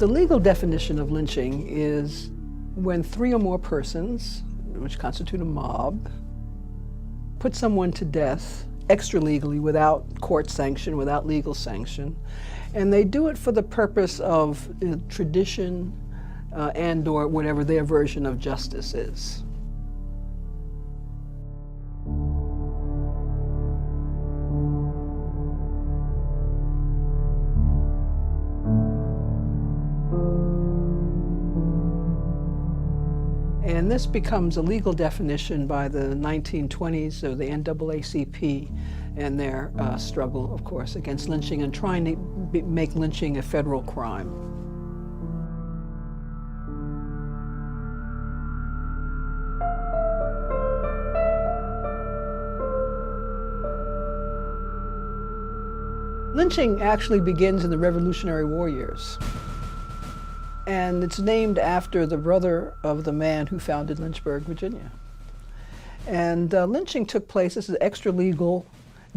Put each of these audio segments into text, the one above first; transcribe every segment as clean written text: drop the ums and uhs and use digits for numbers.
The legal definition of lynching is when 3 or more persons, which constitute a mob, put someone to death extra-legally without court sanction, without legal sanction, and they do it for the purpose of tradition and or whatever their version of justice is. And this becomes a legal definition by the 1920s of the NAACP and their struggle, of course, against lynching and trying to make lynching a federal crime. Lynching actually begins in the Revolutionary War years. And it's named after the brother of the man who founded Lynchburg, Virginia. And lynching took place, this is extra-legal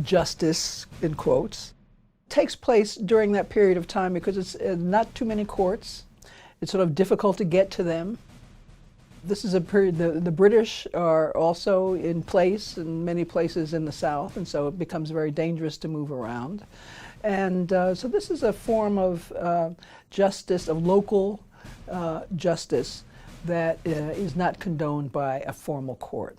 justice, in quotes, takes place during that period of time because it's not too many courts. It's sort of difficult to get to them. This is a period, the British are also in place in many places in the South, and so it becomes very dangerous to move around. And so this is a form of justice, of local justice that is not condoned by a formal court.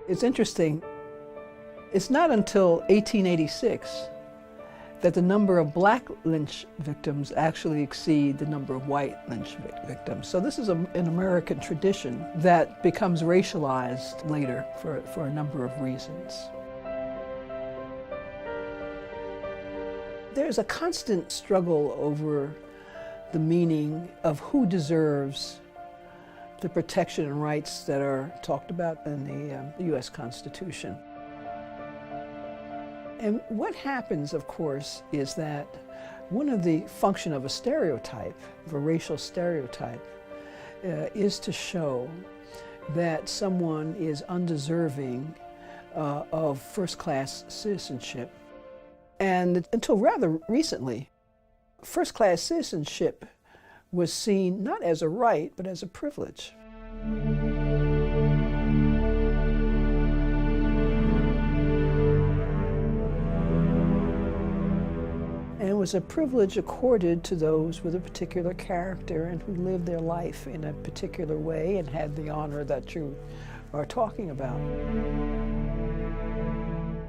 It's interesting, it's not until 1886 that the number of black lynch victims actually exceed the number of white lynch victims. So this is an American tradition that becomes racialized later for a number of reasons. There's a constant struggle over the meaning of who deserves the protection and rights that are talked about in the U.S. Constitution. And what happens, of course, is that one of the function of a stereotype, of a racial stereotype, is to show that someone is undeserving of first-class citizenship. And until rather recently, first-class citizenship was seen not as a right, but as a privilege. And it was a privilege accorded to those with a particular character and who lived their life in a particular way and had the honor that you are talking about.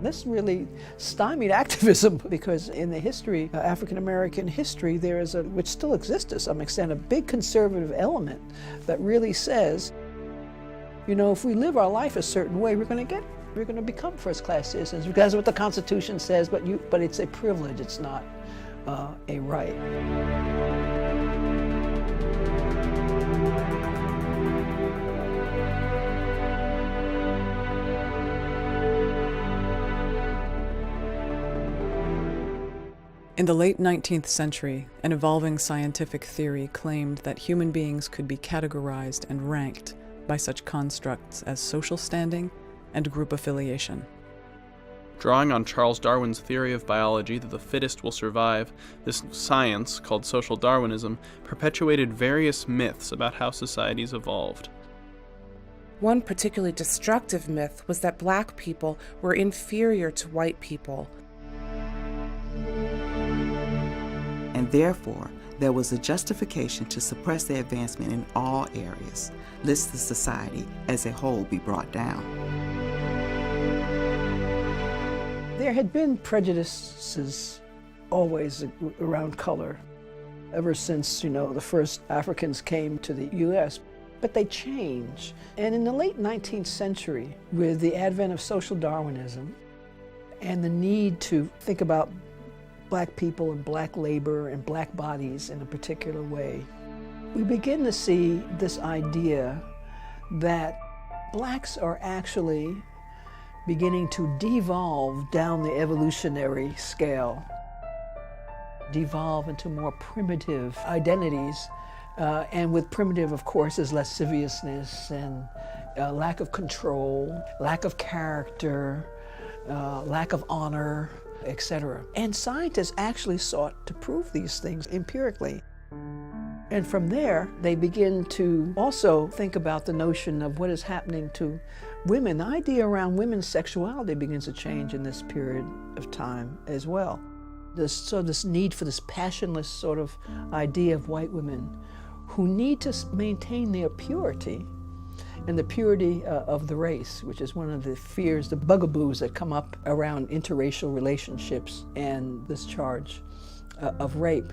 This really stymied activism because in the history, African-American history, there is which still exists to some extent, a big conservative element that really says, you know, if we live our life a certain way, we're going to become first-class citizens because that's what the Constitution says, but it's a privilege, it's not a right. In the late 19th century, an evolving scientific theory claimed that human beings could be categorized and ranked by such constructs as social standing and group affiliation. Drawing on Charles Darwin's theory of biology that the fittest will survive, this science, called social Darwinism, perpetuated various myths about how societies evolved. One particularly destructive myth was that black people were inferior to white people. And therefore, there was a justification to suppress their advancement in all areas, lest the society as a whole be brought down. There had been prejudices always around color, ever since, you know, the first Africans came to the U.S., but they changed. And in the late 19th century, with the advent of social Darwinism and the need to think about black people and black labor and black bodies in a particular way, we begin to see this idea that blacks are actually beginning to devolve down the evolutionary scale, devolve into more primitive identities, and with primitive, of course, is lasciviousness and lack of control, lack of character, lack of honor, etc. And scientists actually sought to prove these things empirically. And from there, they begin to also think about the notion of what is happening to women. The idea around women's sexuality begins to change in this period of time as well. This need for this passionless sort of idea of white women who need to maintain their purity and the purity of the race, which is one of the fears, the bugaboos that come up around interracial relationships and this charge of rape.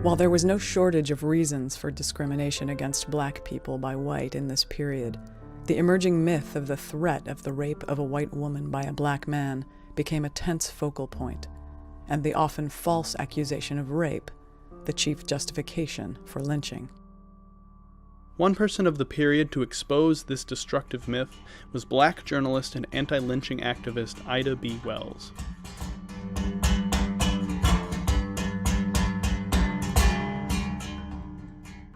While there was no shortage of reasons for discrimination against black people by white in this period, the emerging myth of the threat of the rape of a white woman by a black man became a tense focal point, and the often false accusation of rape, the chief justification for lynching. One person of the period to expose this destructive myth was black journalist and anti-lynching activist Ida B. Wells.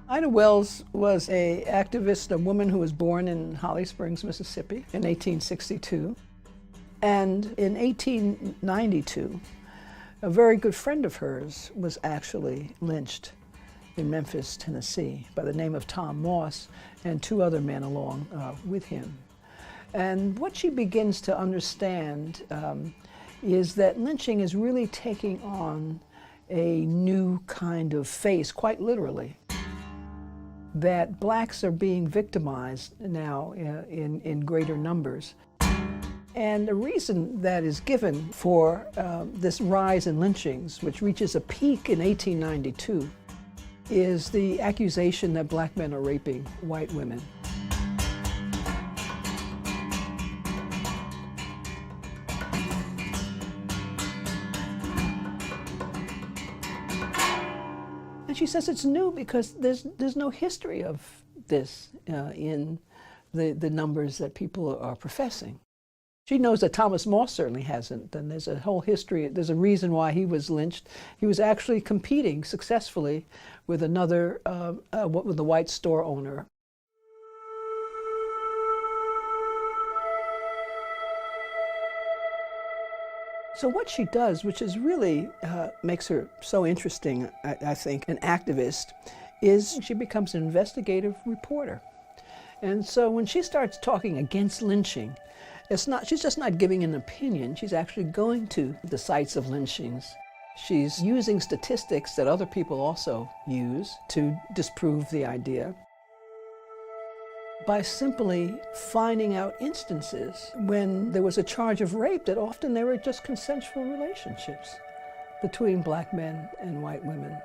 Ida Wells was an activist, a woman who was born in Holly Springs, Mississippi in 1862. And in 1892, a very good friend of hers was actually lynched in Memphis, Tennessee, by the name of Tom Moss and two other men along with him. And what she begins to understand is that lynching is really taking on a new kind of face, quite literally. That blacks are being victimized now in greater numbers. And the reason that is given for this rise in lynchings, which reaches a peak in 1892, is the accusation that black men are raping white women. And she says it's new because there's no history of this in the numbers that people are professing. She knows that Thomas Moss certainly hasn't, and there's a whole history, there's a reason why he was lynched. He was actually competing successfully with another, with the white store owner. So what she does, which is really makes her so interesting, I think, an activist, is she becomes an investigative reporter. And so when she starts talking against lynching, she's just not giving an opinion, she's actually going to the sites of lynchings. She's using statistics that other people also use to disprove the idea by simply finding out instances when there was a charge of rape that often they were just consensual relationships between black men and white women.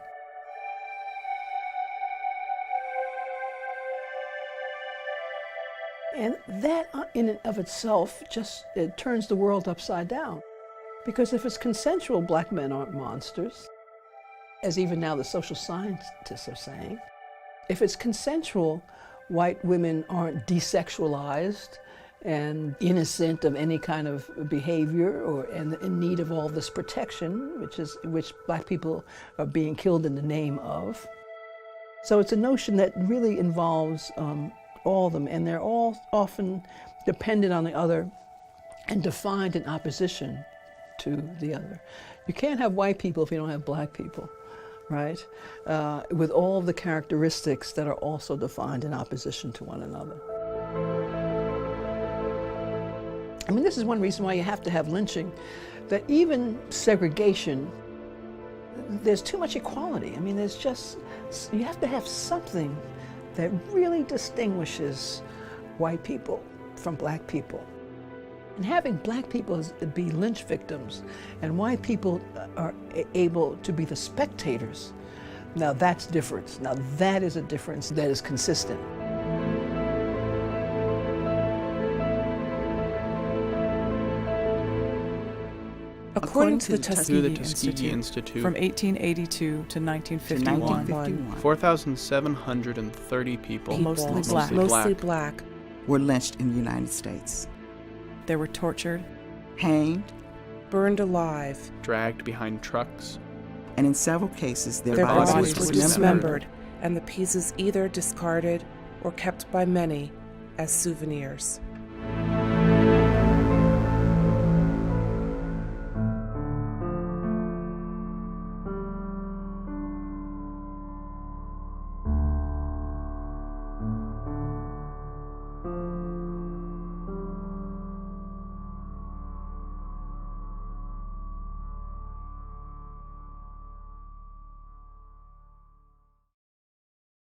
And that in and of itself it turns the world upside down. Because if it's consensual, black men aren't monsters, as even now the social scientists are saying. If it's consensual, white women aren't desexualized and innocent of any kind of behavior and in need of all this protection, which black people are being killed in the name of. So it's a notion that really involves all of them, and they're all often dependent on the other and defined in opposition to the other. You can't have white people if you don't have black people, right? With all of the characteristics that are also defined in opposition to one another. I mean, this is one reason why you have to have lynching, that even segregation, there's too much equality. I mean, you have to have something that really distinguishes white people from black people. And having black people be lynch victims and white people are able to be the spectators, now that's different. Now that is a difference that is consistent. According to the Tuskegee Tuskegee Institute, from 1882 to 1951, 4,730 people, mostly black, were lynched in the United States. They were tortured, Hanged, burned alive, dragged behind trucks, and in several cases their their bodies bodies were were dismembered, and the pieces either discarded or kept by many as souvenirs.